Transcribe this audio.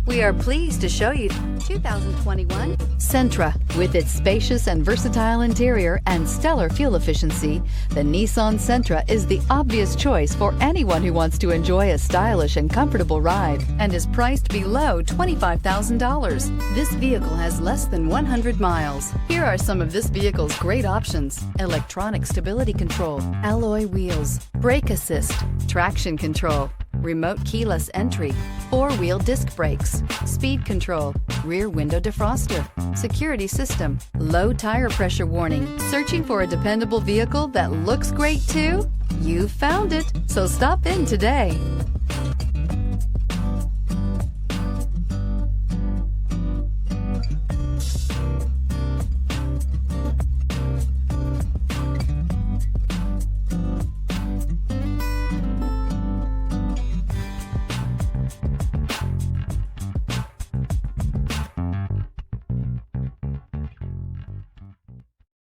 We are pleased to show you 2021 Sentra. With its spacious and versatile interior and stellar fuel efficiency, the Nissan Sentra is the obvious choice for anyone who wants to enjoy a stylish and comfortable ride and is priced below $25,000. This vehicle has less than 100 miles. Here are some of this vehicle's great options: electronic stability control, alloy wheels, brake assist, traction control, remote keyless entry, four-wheel disc brakes, speed control, rear window defroster, security system, low tire pressure warning. Searching for a dependable vehicle that looks great too? You found it, so stop in today.